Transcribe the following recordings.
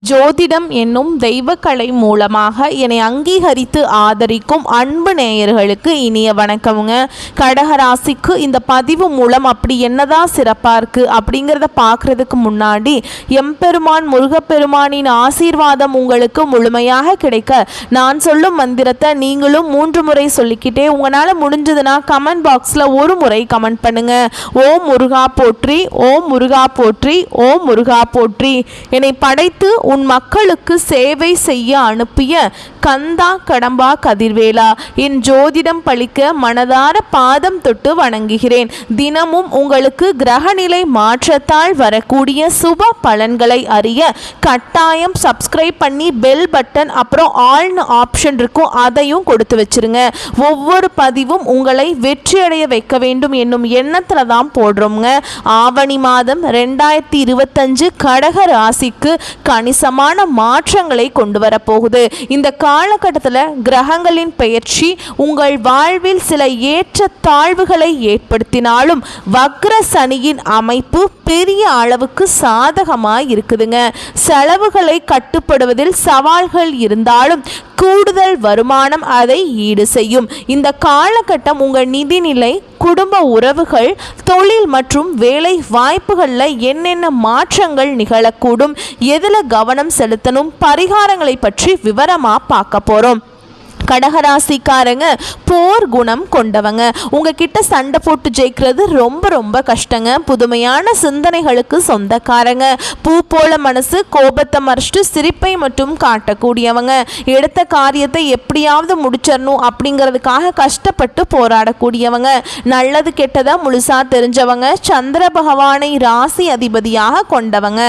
ஜோதிடம் என்னும் தெய்வக்கலை மூலமாக என்னை அங்கீகரித்து ஆதரிக்கும் அன்பு நேயர்களுக்கு இனிய வணக்கமுங்க. கடகராசிக்கு இந்த பதிவு மூலம் அப்படி என்னதான் சிறப்பாக இருக்குது அப்படிங்கிறத பார்க்குறதுக்கு முன்னாடி எம்பெருமான் முருகப்பெருமானின் ஆசீர்வாதம் உங்களுக்கு முழுமையாக கிடைக்க நான் சொல்லும் மந்திரத்தை நீங்களும் 3 முறை சொல்லிக்கிட்டே உங்களால் முடிஞ்சதுன்னா கமெண்ட் பாக்ஸில் ஒரு முறை கமெண்ட் பண்ணுங்க. ஓம் முருகா போற்றி, ஓம் முருகா போற்றி, ஓம் முருகா போற்றி. என்னை படைத்து உன் மக்களுக்கு சேவை செய்ய அனுப்பிய கந்தா கடம்பா கதிர்வேலா, என் ஜோதிடம் பழிக்க மனதார பாதம் தொட்டு வணங்குகிறேன். தினமும் உங்களுக்கு கிரகநிலை மாற்றத்தால் வரக்கூடிய சுப பலன்களை அறிய கட்டாயம் சப்ஸ்கிரைப் பண்ணி பெல் பட்டன் அப்புறம் ஆல்னு ஆப்ஷன் இருக்கும், அதையும் கொடுத்து வச்சிருங்க. ஒவ்வொரு பதிவும் உங்களை வெற்றியடைய வைக்க வேண்டும் என்னும் எண்ணத்தில் தான் போடுறோங்க. ஆவணி மாதம் 2025 கடக ராசிக்கு கணிசமான மாற்றங்களை கொண்டு வரப்போகுது. இந்த காலகட்டத்தில் கிரகங்களின் பெயர்ச்சி உங்கள் வாழ்வில் சில ஏற்ற தாழ்வுகளை ஏற்படுத்தினாலும் வக்ர சனியின் அமைப்பு பெரிய அளவுக்கு சாதகமாக இருக்குதுங்க. செலவுகளை கட்டுப்படுவதில் சவால்கள் இருந்தாலும் கூடுதல் வருமானம் அதை ஈடு செய்யும். இந்த காலகட்டம் உங்கள் நிதிநிலை, குடும்ப உறவுகள், தொழில் மற்றும் வேலை வாய்ப்புகளில் என்னென்ன மாற்றங்கள் நிகழக்கூடும், எதில் கவனம் செலுத்தணும், பரிகாரங்களை பற்றி விவரமாக பார்க்க போகிறோம். கடகராசிக்காரங்க போர் குணம் கொண்டவங்க. உங்ககிட்ட சண்டை போட்டு ஜெயிக்கிறது ரொம்ப ரொம்ப கஷ்டங்க. புதுமையான சிந்தனைகளுக்கு சொந்தக்காரங்க. பூ போல மனசு, கோபத்தை மறைச்சிட்டு சிரிப்பை மட்டும் காட்டக்கூடியவங்க. எடுத்த காரியத்தை எப்படியாவது முடிச்சிடணும் அப்படிங்கிறதுக்காக கஷ்டப்பட்டு போராடக்கூடியவங்க. நல்லது கெட்டதை முழுசா தெரிஞ்சவங்க. சந்திர பகவானை ராசி அதிபதியாக கொண்டவங்க.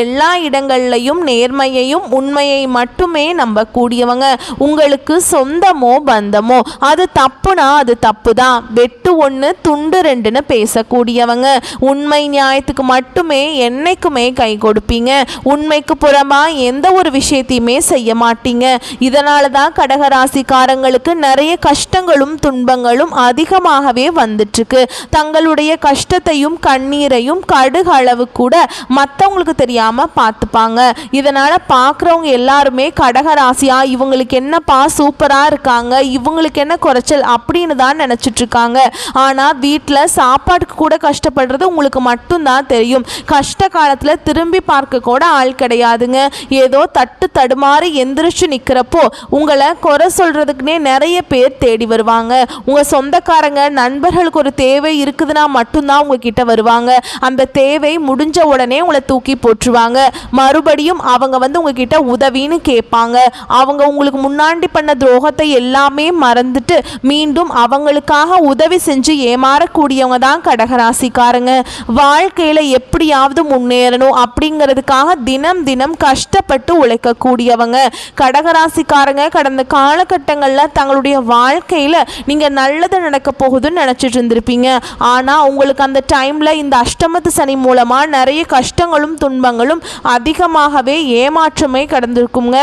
எல்லா இடங்கள்லையும் நேர்மையையும் உண்மையை மட்டுமே நம்பக்கூடியவங்க. உங்களுக்கு சொந்தமோ பந்தமோ அது தப்புனா அது தப்பு தான், வெட்டு 1 துண்டு 2ன்னு பேசக்கூடியவங்க. உண்மை நியாயத்துக்கு மட்டுமே என்னைக்குமே கை கொடுப்பீங்க. உண்மைக்கு புறமா எந்த ஒரு விஷயத்தையுமே செய்ய மாட்டீங்க. இதனால தான் கடகராசிக்காரங்களுக்கு நிறைய கஷ்டங்களும் துன்பங்களும் அதிகமாகவே வந்துட்டுருக்கு. தங்களுடைய கஷ்டத்தையும் கண்ணீரையும் கடுகு அளவு கூட மற்றவங்களுக்கு தெரியாமல் பார்த்துப்பாங்க. இதனால் பார்க்குறவங்க எல்லாருமே கடகராசியா இவங்களுக்கு என்னப்பா சூப்பராக இருக்காங்க, இவங்களுக்கு என்ன குறைச்சல் அப்படின்னு தான் நினச்சிட்டு இருக்காங்க. ஆனால் வீட்டில் சாப்பாட்டுக்கு கூட கஷ்டப்படுறது உங்களுக்கு மட்டும்தான் தெரியும். கஷ்ட காலத்தில் திரும்பி பார்க்க கூட ஆள் கிடையாதுங்க. ஏதோ தட்டு தடுமாறி எந்திரிச்சு நிற்கிறப்போ உங்களை குறை சொல்கிறதுக்குனே நிறைய பேர் தேடி வருவாங்க. உங்கள் சொந்தக்காரங்க நண்பர்களுக்கு ஒரு தேவை இருக்குதுன்னா மட்டும்தான் உங்ககிட்ட வருவாங்க. அந்த தேவை முடிஞ்ச உடனே உங்களை தூக்கி போட்டுருவாங்க. மறுபடியும் அவங்க வந்து உங்ககிட்ட உதவின்னு கேட்பாங்க. அவங்க உங்களுக்கு முன்னாடி பண்ண துரோகத்தை எல்லாமே மறந்துட்டு மீண்டும் அவங்களுக்காக உதவி செஞ்சு ஏமாறக்கூடியவங்க தான் கடகராசிக்காரங்க. வாழ்க்கையில் எப்படியாவது முன்னேறணும் அப்படிங்கிறதுக்காக தினம் தினம் கஷ்டப்பட்டு உழைக்கக்கூடியவங்க. கடகராசிக்காரங்க கடந்த காலகட்டங்களில் தங்களுடைய வாழ்க்கையில் நீங்கள் நல்லது நடக்க போகுதுன்னு நினச்சிட்டு இருந்திருப்பீங்க. ஆனால் உங்களுக்கு அந்த டைமில் இந்த அஷ்டமத்து சனி மூலமாக நிறைய கஷ்டங்களும் துன்பங்களும் அதிகமாகவே ஏமாற்றமே கடந்திருக்குங்க.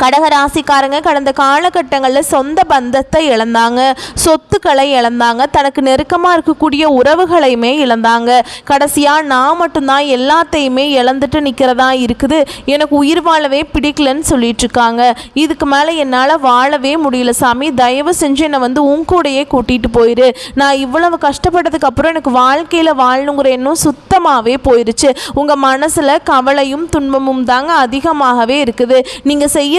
கடகராசிக்காரங்க கடந்த காலகட்டங்களில் சொந்த பந்தத்தை இழந்தாங்க, சொத்துக்களை இழந்தாங்க, தனக்கு நெருக்கமாக இருக்கக்கூடிய உறவுகளையுமே இழந்தாங்க. கடைசியாக நான் மட்டும்தான் எல்லாத்தையுமே இழந்துட்டு நிற்கிறதா இருக்குது, எனக்கு உயிர் வாழவே பிடிக்கலன்னு சொல்லிட்டு இருக்காங்க. இதுக்கு மேலே என்னால் வாழவே முடியல சாமி, தயவு செஞ்சு என்னை வந்து உன் கூடையே கூட்டிகிட்டு போயிரு. நான் இவ்வளவு கஷ்டப்பட்டதுக்கு அப்புறம் எனக்கு வாழ்க்கையில் வாழணுங்கிற எண்ணம் சுத்தமாகவே போயிடுச்சு. உங்கள் மனசில் கவலையும் துன்பமும் தாங்க அதிகமாகவே இருக்குது. நீங்கள் செய்யக்கூடிய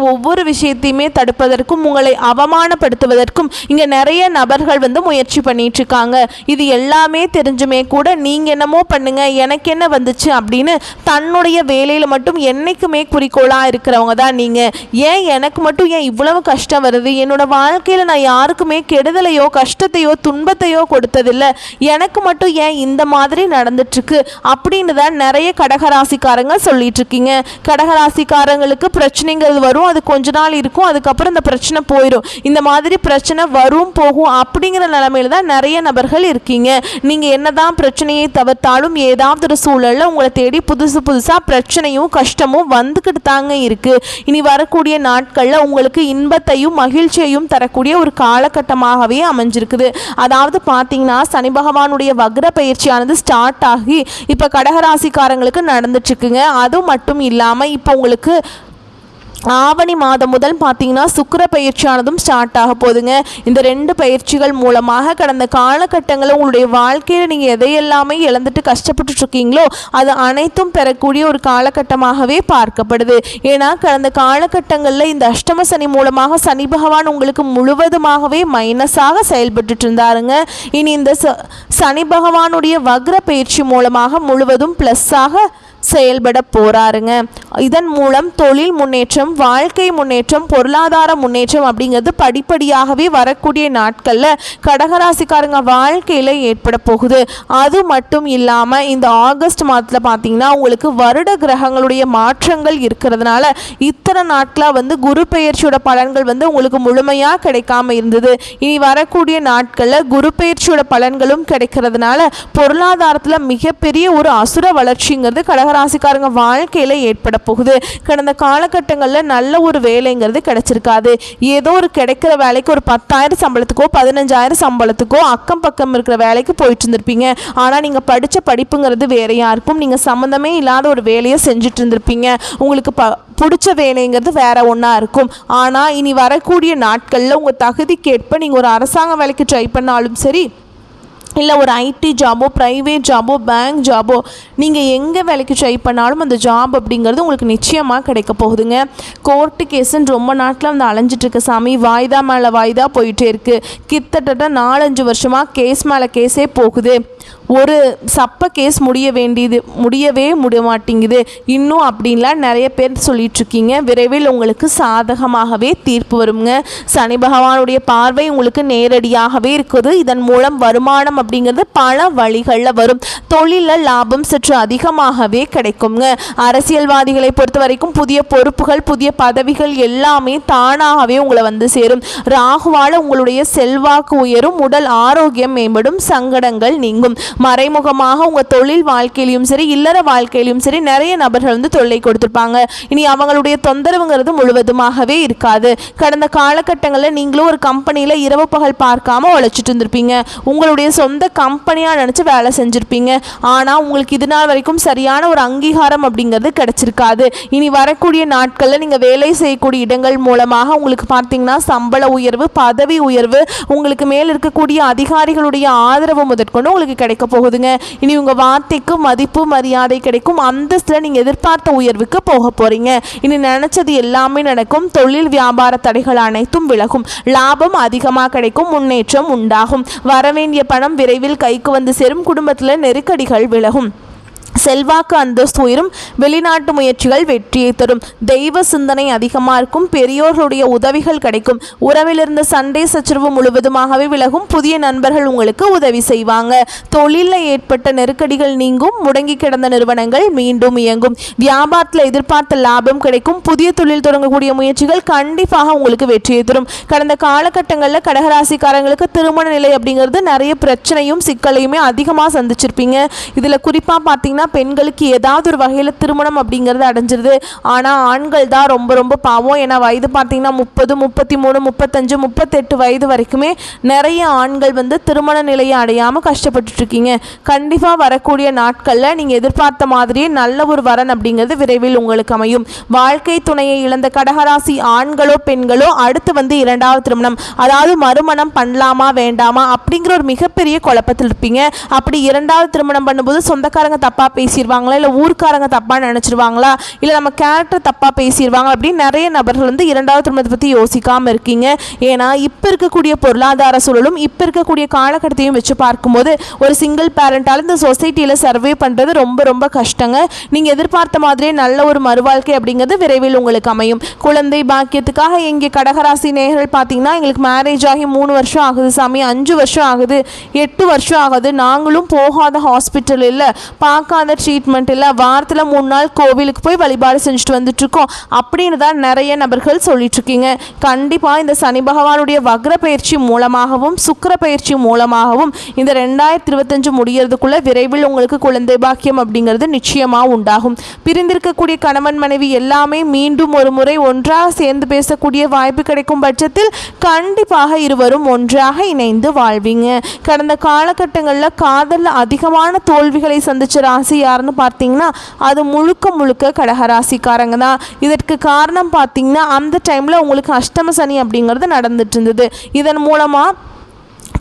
ஒவ்வொரு விஷயத்தையுமே தடுப்பதற்கும் உங்களை அவமானப்படுத்துவதற்கும் இங்க நிறைய நபர்கள் வந்து முயற்சி பண்ணிட்டு இருக்காங்க. இது எல்லாமே தெரிஞ்சுமே கூட நீங்க என்னமோ பண்ணுங்க எனக்கு என்ன வந்துச்சு அப்படின்னு தன்னுடைய வேலையில மட்டும் என்னைக்குமே குறிக்கோளா இருக்கிறவங்க தான் நீங்க. ஏன் எனக்கு மட்டும் ஏன் இவ்வளவு கஷ்டம் வருது, என்னோட வாழ்க்கையில நான் யாருக்குமே கெடுதலையோ கஷ்டத்தையோ துன்பத்தையோ கொடுத்ததில்லை, எனக்கு மட்டும் ஏன் இந்த மாதிரி நடந்துட்டு இருக்கு அப்படின்னு தான் நிறைய கடகராசிக்காரங்க சொல்லிட்டு இருக்கீங்க. கடகராசிக்காரங்களுக்கு பிரச்சனைகள் பிரச்சனைங்கிறது வரும், அது கொஞ்ச நாள் இருக்கும், அதுக்கப்புறம் இந்த பிரச்சனை போயிடும். இந்த மாதிரி பிரச்சனை வரும் போகும் அப்படிங்கிற நிலைமையில தான் நிறைய நபர்கள் இருக்கீங்க. நீங்கள் என்னதான் பிரச்சனையை தவிர்த்தாலும் ஏதாவது ஒரு சூழலில் உங்களை தேடி புதுசாக பிரச்சனையும் கஷ்டமும் வந்துக்கிட்டு தாங்க இருக்கு. இனி வரக்கூடிய நாட்களில் உங்களுக்கு இன்பத்தையும் மகிழ்ச்சியையும் தரக்கூடிய ஒரு காலகட்டமாகவே அமைஞ்சிருக்குது. அதாவது பார்த்தீங்கன்னா சனி பகவானுடைய வக்ர பயிற்சியானது ஸ்டார்ட் ஆகி இப்போ கடகராசிக்காரங்களுக்கு நடந்துட்டு இருக்குங்க. அது மட்டும் இல்லாமல் இப்போ உங்களுக்கு ஆவணி மாதம் முதல் பார்த்தீங்கன்னா சுக்கிர பயிற்சியானதும் ஸ்டார்ட் ஆக போகுதுங்க. இந்த 2 பயிற்சிகள் மூலமாக கடந்த காலகட்டங்களில் உங்களுடைய வாழ்க்கையில் நீங்கள் எதையெல்லாமே இழந்துட்டு கஷ்டப்பட்டு இருக்கீங்களோ அது அனைத்தும் பெறக்கூடிய ஒரு காலகட்டமாகவே பார்க்கப்படுது. ஏன்னா கடந்த காலகட்டங்களில் இந்த அஷ்டம சனி மூலமாக சனி பகவான் உங்களுக்கு முழுவதுமாகவே மைனஸாக செயல்பட்டு இருந்தாருங்க. இனி இந்த சனி பகவானுடைய வக்ர பயிற்சி மூலமாக முழுவதும் ப்ளஸ்ஸாக செயல்பட போறாருங்க. இதன் மூலம் தொழில் முன்னேற்றம், வாழ்க்கை முன்னேற்றம், பொருளாதார முன்னேற்றம் அப்படிங்கிறது படிப்படியாகவே வரக்கூடிய நாட்களில் கடகராசிக்காரங்க வாழ்க்கையில் ஏற்பட போகுது. அது மட்டும் இல்லாமல் இந்த ஆகஸ்ட் மாதத்தில் பார்த்தீங்கன்னா உங்களுக்கு வருட கிரகங்களுடைய மாற்றங்கள் இருக்கிறதுனால இத்தனை நாட்களாக குரு பெயர்ச்சியோட பலன்கள் உங்களுக்கு முழுமையாக கிடைக்காம இருந்தது. இனி வரக்கூடிய நாட்களில் குரு பெயர்ச்சியோட பலன்களும் கிடைக்கிறதுனால பொருளாதாரத்தில் மிகப்பெரிய ஒரு அசுர வளர்ச்சிங்கிறது ராசிக்காரங்க வாழ்க்கையில் ஏற்பட போகுது. கடந்த காலகட்டங்களில் நல்ல ஒரு வேலைங்கிறது கிடைச்சிருக்காது. ஏதோ ஒரு கிடைக்கிற வேலைக்கு ஒரு 10,000 சம்பளத்துக்கோ 15,000 சம்பளத்துக்கோ அக்கம் பக்கம் இருக்கிற வேலைக்கு போயிட்டு இருந்திருப்பீங்க. ஆனால் நீங்கள் படித்த படிப்புங்கிறது வேறையா இருக்கும். நீங்கள் சம்மந்தமே இல்லாத ஒரு வேலையை செஞ்சுட்டு இருந்திருப்பீங்க. உங்களுக்கு பிடிச்ச வேலைங்கிறது வேற ஒன்றா இருக்கும். ஆனால் இனி வரக்கூடிய நாட்களில் உங்கள் தகுதிக்கேற்ப நீங்கள் ஒரு அரசாங்க வேலைக்கு ட்ரை பண்ணாலும் சரி, இல்லை ஒரு ஐடி ஜாபோ, ப்ரைவேட் ஜாபோ, பேங்க் ஜாபோ, நீங்கள் எங்கே வேலைக்கு ட்ரை பண்ணாலும் அந்த ஜாப் அப்படிங்கிறது உங்களுக்கு நிச்சயமாக கிடைக்க போகுதுங்க. கோர்ட்டு கேஸுன்னு ரொம்ப நாட்டில் அலைஞ்சிட்ருக்க சாமி, வாய்தா மேலே வாய்தா போயிட்டே இருக்குது. கிட்டத்தட்ட 4-5 வருஷமாக கேஸ் மேலே கேஸே போகுது. ஒரு சப்ப கேஸ் முடியவே மாட்டேங்குது இன்னும் அப்படின்லாம் நிறைய பேர் சொல்லிகிட்ருக்கீங்க. விரைவில் உங்களுக்கு சாதகமாகவே தீர்ப்பு வருங்க. சனி பகவானுடைய பார்வை உங்களுக்கு நேரடியாகவே இருக்குது. இதன் மூலம் வருமானம் அப்படிங்கிறது பல வழிகளில் வரும். தொழிலில் லாபம் சற்று அதிகமாகவே கிடைக்குங்க. அரசியல்வாதிகளை பொறுத்த வரைக்கும் புதிய பொறுப்புகள், புதிய பதவிகள் எல்லாமே தானாகவே உங்களை சேரும். ராகுவால் உங்களுடைய செல்வாக்கு உயரும், உடல் ஆரோக்கியம் மேம்படும், சங்கடங்கள் நீங்கும். மறைமுகமாக உங்கள் தொழில் வாழ்க்கையிலும் சரி, இல்லற வாழ்க்கையிலும் சரி நிறைய நபர்கள் தொல்லை கொடுத்துருப்பாங்க. இனி அவங்களுடைய தொந்தரவுங்கிறது முழுவதுமாகவே இருக்காது. கடந்த காலகட்டங்களில் நீங்களும் ஒரு கம்பெனியில் இரவு பகல் பார்க்காம உழைச்சிட்டு இருந்திருப்பீங்க. உங்களுடைய சொந்த கம்பெனியாக நினச்சி வேலை செஞ்சுருப்பீங்க. ஆனால் உங்களுக்கு இது நாள் வரைக்கும் சரியான ஒரு அங்கீகாரம் அப்படிங்கிறது கிடைச்சிருக்காது. இனி வரக்கூடிய நாட்களில் நீங்கள் வேலை செய்யக்கூடிய இடங்கள் மூலமாக உங்களுக்கு பார்த்தீங்கன்னா சம்பள உயர்வு, பதவி உயர்வு, உங்களுக்கு மேல் இருக்கக்கூடிய அதிகாரிகளுடைய ஆதரவு முதற்கொண்டு உங்களுக்கு கிடைக்க போகுதுங்க. இனி உங்கள் வார்த்தைக்கு மதிப்பு மரியாதை கிடைக்கும். அந்தஸ்தில் நீங்கள் எதிர்பார்த்த உயர்வுக்கு போக போகிறீங்க. இனி நினச்சது எல்லாமே நடக்கும். தொழில் வியாபார தடைகள் அனைத்தும் விலகும். லாபம் அதிகமாக கிடைக்கும். முன்னேற்றம் உண்டாகும். வரவேண்டிய பணம் விரைவில் கைக்கு சேரும். குடும்பத்தில் நெருக்கடிகள் விலகும். செல்வாக்கு அந்தஸ்து உயரும். வெளிநாட்டு முயற்சிகள் வெற்றியை தரும். தெய்வ சிந்தனை அதிகமாக இருக்கும். பெரியோர்களுடைய உதவிகள் கிடைக்கும். உறவிலிருந்த சண்டை சச்சரவு முழுவதுமாகவே விலகும். புதிய நண்பர்கள் உங்களுக்கு உதவி செய்வாங்க. தொழிலில் ஏற்பட்ட நெருக்கடிகள் நீங்கும். முடங்கி கிடந்த நிறுவனங்கள் மீண்டும் இயங்கும். வியாபாரத்தில் எதிர்பார்த்த லாபம் கிடைக்கும். புதிய தொழில் தொடங்கக்கூடிய முயற்சிகள் கண்டிப்பாக உங்களுக்கு வெற்றியை தரும். கடந்த காலகட்டங்களில் கடகராசிக்காரங்களுக்கு திருமண நிலை அப்படிங்கிறது நிறைய பிரச்சனையும் சிக்கலையுமே அதிகமாக சந்திச்சிருப்பீங்க. இதில் குறிப்பாக பார்த்தீங்கன்னா பெண்களுக்கு ஏதாவது ஒரு வகையில் திருமணம் அப்படிங்கிறது அடைஞ்சிருது. ஆனால் ஆண்கள் தான் ரொம்ப ரொம்ப பாவம். ஏன்னா வயது பார்த்தீங்கன்னா 30, 33, 35, 38 வயது வரைக்குமே நிறைய ஆண்கள் திருமண நிலையை அடையாமல் கஷ்டப்பட்டு இருக்கீங்க. கண்டிப்பாக வரக்கூடிய நாட்களில் நீங்கள் எதிர்பார்த்த மாதிரியே நல்ல ஒரு வரன் அப்படிங்கிறது விரைவில் உங்களுக்கு அமையும். வாழ்க்கை துணையை இழந்த கடகராசி ஆண்களோ பெண்களோ அடுத்து இரண்டாவது திருமணம், அதாவது மறுமணம் பண்ணலாமா வேண்டாமா அப்படிங்கிற ஒரு மிகப்பெரிய குழப்பத்தில் இருப்பீங்க. அப்படி இரண்டாவது திருமணம் பண்ணும்போது சொந்தக்காரங்க தப்பாக பேசிடுவாங்களா, இல்லை ஊர்க்காரங்க தப்பாக நினச்சிருவாங்களா, இல்லை நம்ம கேரக்டர் தப்பாக பேசிடுவாங்க அப்படின்னு நிறைய நபர்கள் இரண்டாவது திருமணத்தை பற்றி யோசிக்காமல் இருக்கீங்க. ஏன்னா இப்போ இருக்கக்கூடிய பொருளாதார சூழலும் இப்போ இருக்கக்கூடிய காலகட்டத்தையும் வச்சு பார்க்கும்போது ஒரு சிங்கிள் பேரண்டால் இந்த சொசைட்டியில் சர்வே பண்ணுறது ரொம்ப ரொம்ப கஷ்டங்க. நீங்கள் எதிர்பார்த்த மாதிரியே நல்ல ஒரு மறுவாழ்க்கை அப்படிங்கிறது விரைவில் உங்களுக்கு அமையும். குழந்தை பாக்கியத்துக்காக எங்கே கடகராசி நேயர்கள் பார்த்தீங்கன்னா எங்களுக்கு மேரேஜ் ஆகி 3 வருஷம் ஆகுது சாமி, 5 வருஷம் ஆகுது, 8 வருஷம் ஆகுது, நாங்களும் போகாத ஹாஸ்பிட்டல் இல்லை, பார்க்காத மாத ட்ரீட்மெண்ட் இல்லை, வாரத்தில் 3 நாள் கோவிலுக்கு போய் வழிபாடு செஞ்சுட்டு வந்துட்டுருக்கோம் அப்படின்னு தான் நிறைய நபர்கள் சொல்லிட்டுருக்கீங்க. கண்டிப்பாக இந்த சனி பகவானுடைய வக்ர பயிற்சி மூலமாகவும் சுக்கிர பயிற்சி மூலமாகவும் இந்த 2025 முடியறதுக்குள்ள விரைவில் உங்களுக்கு குழந்தை பாக்கியம் அப்படிங்கிறது நிச்சயமாக உண்டாகும். பிரிந்திருக்கக்கூடிய கணவன் மனைவி எல்லாமே மீண்டும் ஒரு முறை ஒன்றாக சேர்ந்து பேசக்கூடிய வாய்ப்பு கிடைக்கும் பட்சத்தில் கண்டிப்பாக இருவரும் ஒன்றாக இணைந்து வாழ்வீங்க. கடந்த காலகட்டங்களில் காதலில் அதிகமான தோல்விகளை சந்திச்ச ராசி யாருன்னு பார்த்தீங்கன்னா அது முழுக்க கடகராசிக்காரங்க தான். இதற்கு காரணம் பார்த்தீங்கன்னா அந்த டைமில் உங்களுக்கு அஷ்டம சனி அப்படிங்கிறது நடந்துட்டு இருந்தது. இதன் மூலமாக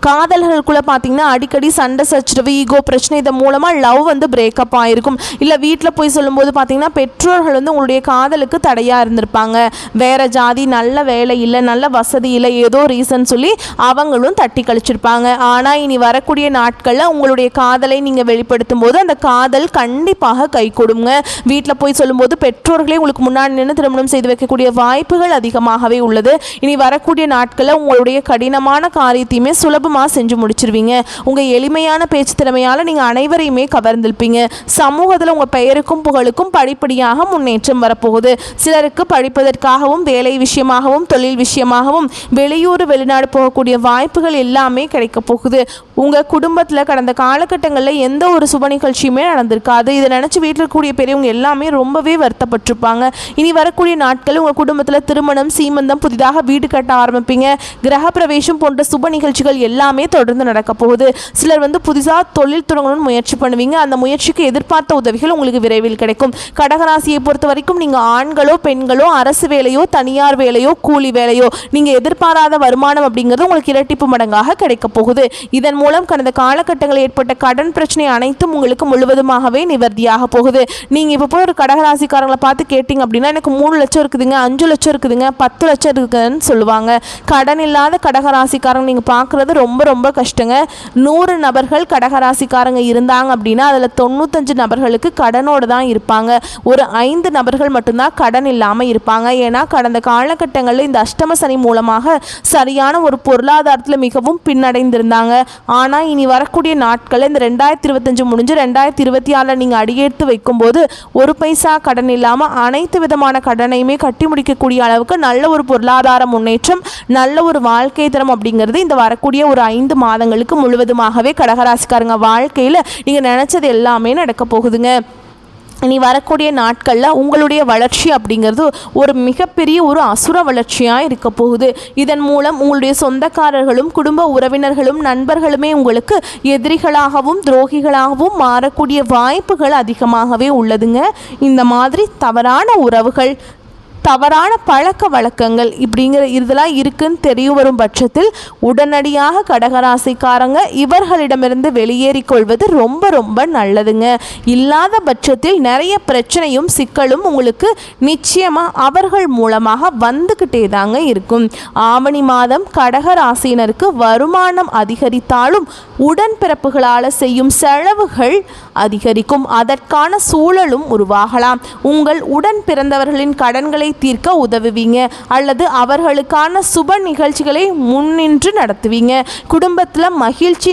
காதல்களுக்குள்ளே பார்த்தீங்கன்னா அடிக்கடி சண்டை சச்சரவு, ஈகோ பிரச்சனை, இதன் மூலமாக லவ் பிரேக்கப் ஆகிருக்கும். இல்லை வீட்டில் போய் சொல்லும்போது பார்த்தீங்கன்னா பெற்றோர்கள் உங்களுடைய காதலுக்கு தடையாக இருந்திருப்பாங்க. வேறு ஜாதி, நல்ல வேலை இல்லை, நல்ல வசதி இல்லை, ஏதோ ரீசன் சொல்லி அவங்களும் தட்டி கழிச்சிருப்பாங்க. ஆனால் இனி வரக்கூடிய நாட்களில் உங்களுடைய காதலை நீங்கள் வெளிப்படுத்தும் போது அந்த காதல் கண்டிப்பாக கை கொடுங்க. வீட்டில் போய் சொல்லும்போது பெற்றோர்களே உங்களுக்கு முன்னாடி நின்று திருமணம் செய்து வைக்கக்கூடிய வாய்ப்புகள் அதிகமாகவே உள்ளது. இனி வரக்கூடிய நாட்களில் உங்களுடைய கடினமான காரியத்தையுமே சுலபமாக செஞ்சு முடிச்சிருவீங்க. உங்கள் எளிமையான பேச்சு திறமையால் நீங்கள் அனைவரையுமே கவர்ந்திருப்பீங்க. சமூகத்தில் உங்கள் பெயருக்கும் புகழுக்கும் படிப்படியாக முன்னேற்றம் வரப்போகுது. சிலருக்கு படிப்பதற்காகவும் வேலை விஷயமாகவும் தொழில் விஷயமாகவும் வெளியூர் வெளிநாடு போகக்கூடிய வாய்ப்புகள் எல்லாமே கிடைக்க போகுது. உங்கள் குடும்பத்தில் கடந்த காலகட்டங்களில் எந்த ஒரு சுப நிகழ்ச்சியுமே நடந்திருக்காது. இதை நினச்சி வீட்டில் இருக்கக்கூடிய பெரியவங்க எல்லாமே ரொம்பவே வருத்தப்பட்டிருப்பாங்க. இனி வரக்கூடிய நாட்கள் உங்கள் குடும்பத்தில் திருமணம், சீமந்தம், புதிதாக வீடு கட்ட ஆரம்பிப்பீங்க. கிரக பிரவேசம் போன்ற சுப நிகழ்ச்சிகள் எல்லாமே தொடர்ந்து நடக்க போகுது. சிலர் புதிதாக தொழில் தொடங்கணும்னு முயற்சி பண்ணுவீங்க. அந்த முயற்சிக்கு எதிர்பார்த்த உதவிகள் உங்களுக்கு விரைவில் கிடைக்கும். கடகராசியை பொறுத்த வரைக்கும் நீங்கள் ஆண்களோ பெண்களோ அரசு வேலையோ தனியார் வேலையோ கூலி வேலையோ நீங்கள் எதிர்பாராத வருமானம் அப்படிங்கிறது உங்களுக்கு இரட்டிப்பு மடங்காக கிடைக்க போகுது. இதன் மூலம் கடந்த காலகட்டங்களில் ஏற்பட்ட கடன் பிரச்சனை அனைத்தும் உங்களுக்கு முழுவதுமாகவே நிவர்த்தியாக போகுது. நீங்கள் இப்போ போய் ஒரு கடகராசிக்காரங்களை பார்த்து கேட்டிங்க அப்படின்னா எனக்கு 3 லட்சம் இருக்குதுங்க, 5 லட்சம் இருக்குதுங்க, 10 லட்சம் இருக்குதுன்னு சொல்லுவாங்க. கடன் இல்லாத கடகராசிக்காரங்க நீங்கள் பார்க்குறது ரொம்ப கஷ்டங்க. 100 நபர்கள் கடகராசிக்காரங்க இருந்தாங்க அப்படின்னா அதில் 95 நபர்களுக்கு கடனோடு தான் இருப்பாங்க. ஒரு 5 நபர்கள் மட்டும்தான் கடன் இல்லாமல் இருப்பாங்க. ஏன்னா கடந்த காலகட்டங்களில் இந்த அஷ்டம சனி மூலமாக சரியான ஒரு பொருளாதாரத்தில் மிகவும் பின்னடைந்திருந்தாங்க. ஆனால் இனி வரக்கூடிய நாட்களில் இந்த 2025 முடிஞ்சு 2026 நீங்கள் அடியெடுத்து வைக்கும்போது ஒரு பைசா கடன் இல்லாமல் அனைத்து விதமான கடனையுமே கட்டி முடிக்கக்கூடிய அளவுக்கு நல்ல ஒரு பொருளாதார முன்னேற்றம், நல்ல ஒரு வாழ்க்கை தரம் அப்படிங்கிறது இந்த வரக்கூடிய ஒரு 5 மாதங்களுக்கு முழுவதுமாகவே கடகராசிக்காரங்க வாழ்க்கையில் நீங்கள் நினச்சது எல்லாமே நடக்க போகுதுங்க. இனி வரக்கூடிய நாட்களில் உங்களுடைய வளர்ச்சி அப்படிங்கிறது ஒரு மிகப்பெரிய ஒரு அசுர வளர்ச்சியாக இருக்க போகுது. இதன் மூலம் உங்களுடைய சொந்தக்காரர்களும் குடும்ப உறவினர்களும் நண்பர்களுமே உங்களுக்கு எதிரிகளாகவும் துரோகிகளாகவும் மாறக்கூடிய வாய்ப்புகள் அதிகமாகவே உள்ளதுங்க. இந்த மாதிரி தவறான உறவுகள், தவறான பழக்க வழக்கங்கள் இப்படிங்கிற இதெல்லாம் இருக்குன்னு தெரிய வரும் பட்சத்தில் உடனடியாக கடகராசிக்காரங்க இவர்களிடமிருந்து வெளியேறிக்கொள்வது ரொம்ப நல்லதுங்க. இல்லாத பட்சத்தில் நிறைய பிரச்சனையும் சிக்கலும் உங்களுக்கு நிச்சயமாக அவர்கள் மூலமாக வந்துக்கிட்டே தாங்க இருக்கும். ஆவணி மாதம் கடகராசினருக்கு வருமானம் அதிகரித்தாலும் உடன்பிறப்புகளால் செய்யும் செலவுகள் அதிகரிக்கும். அதற்கான சூழலும் உருவாகலாம். உங்கள் உடன் பிறந்தவர்களின் கடன்களை தீர்க்க உதவுவீங்க அல்லது அவர்களுக்கான சுப நிகழ்ச்சிகளை முன்னின்று நடத்துவீங்க. குடும்பத்தில் மகிழ்ச்சி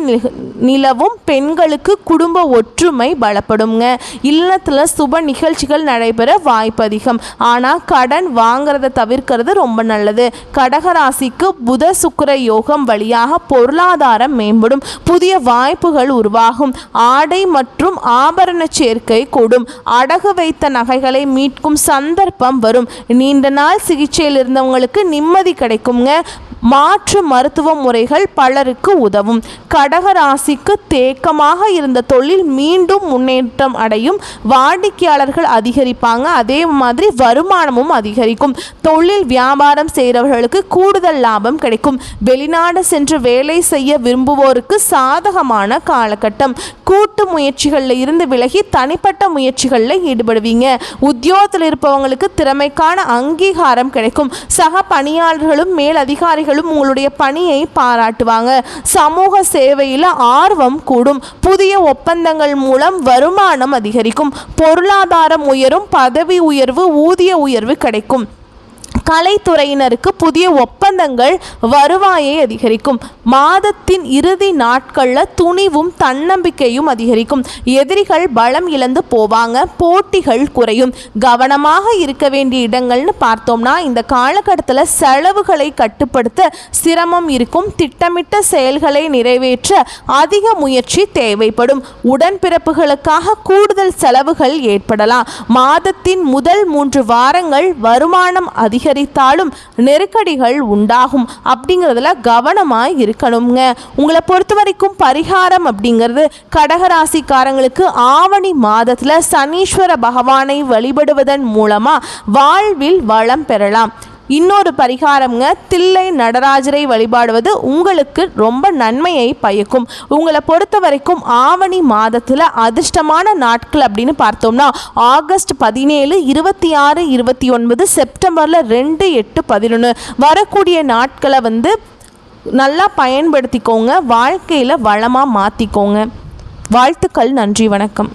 நிலவும். பெண்களுக்கு குடும்ப ஒற்றுமை பலப்படுங்க. இல்லத்தில் சுப நிகழ்ச்சிகள் நடைபெற வாய்ப்பு அதிகம். ஆனால் கடன் வாங்கிறத தவிர்க்கிறது ரொம்ப நல்லது. கடகராசிக்கு புத சுக்கிர யோகம் வழியாக பொருளாதாரம் மேம்படும். புதிய வாய்ப்புகள் உருவாகும். ஆடை மற்றும் ஆபரண சேர்க்கை கூடும். அடகு வைத்த நகைகளை மீட்கும் சந்தர்ப்பம் வரும். நீண்ட நாள் சிகிச்சையில் இருந்தவங்களுக்கு நிம்மதி கிடைக்குங்க. மாற்று மருத்துவ முறைகள் பலருக்கு உதவும். கடகராசிக்கு தேக்கமாக இருந்த தொழில் மீண்டும் முன்னேற்றம் அடையும். வாடிக்கையாளர்கள் அதிகரிப்பாங்க. அதே மாதிரி வருமானமும் அதிகரிக்கும். தொழில் வியாபாரம் செய்கிறவர்களுக்கு கூடுதல் லாபம் கிடைக்கும். வெளிநாடு சென்று வேலை செய்ய விரும்புவோருக்கு சாதகமான காலகட்டம். கூட்டு முயற்சிகளில் இருந்து விலகி தனிப்பட்ட முயற்சிகளில் ஈடுபடுவீங்க. உத்தியோகத்தில் இருப்பவங்களுக்கு திறமைக்கான அங்கீகாரம் கிடைக்கும். சக பணியாளர்களும் மேல் அதிகாரிகளும் உங்களுடைய பணியை பாராட்டுவாங்க. சமூக சேவையில் ஆர்வம் கூடும். புதிய ஒப்பந்தங்கள் மூலம் வருமானம் அதிகரிக்கும். பொருளாதாரம் உயரும். பதவி உயர்வு, ஊதிய உயர்வு கிடைக்கும். கலைத்துறையினருக்கு புதிய ஒப்பந்தங்கள் வருவாயை அதிகரிக்கும். மாதத்தின் இறுதி நாட்களில் துணிவும் தன்னம்பிக்கையும் அதிகரிக்கும். எதிரிகள் பலம் இழந்து போவாங்க, போட்டிகள் குறையும். கவனமாக இருக்க வேண்டிய இடங்கள்னு பார்த்தோம்னா இந்த காலகட்டத்தில் செலவுகளை கட்டுப்படுத்த சிரமம் இருக்கும். திட்டமிட்ட செயல்களை நிறைவேற்ற அதிக முயற்சி தேவைப்படும். உடன்பிறப்புகளுக்காக கூடுதல் செலவுகள் ஏற்படலாம். மாதத்தின் முதல் 3 வாரங்கள் வருமானம் அதிகரித்தாலும் நெருக்கடிகள் உண்டாகும். அப்படிங்கிறதுல கவனமாக இருக்கணுங்க. உங்களை பொறுத்த வரைக்கும் பரிகாரம் அப்படிங்கிறது கடகராசிக்காரங்களுக்கு ஆவணி மாதத்தில் சனீஸ்வர பகவானை வழிபடுவதன் மூலமாக வாழ்வில் வளம் பெறலாம். இன்னொரு பரிகாரம்ங்க, தில்லை நடராஜரை வழிபாடுவது உங்களுக்கு ரொம்ப நன்மையை பயக்கும். உங்களை பொறுத்த வரைக்கும் ஆவணி மாதத்தில் அதிர்ஷ்டமான நாட்கள் அப்படின்னு பார்த்தோம்னா ஆகஸ்ட் 17, 26, 29, செப்டம்பரில் 2, 8, 11 வரக்கூடிய நாட்களை நல்லா பயன்படுத்திக்கோங்க. வாழ்க்கையில் வளமாக மாற்றிக்கோங்க. வாழ்த்துக்கள். நன்றி. வணக்கம்.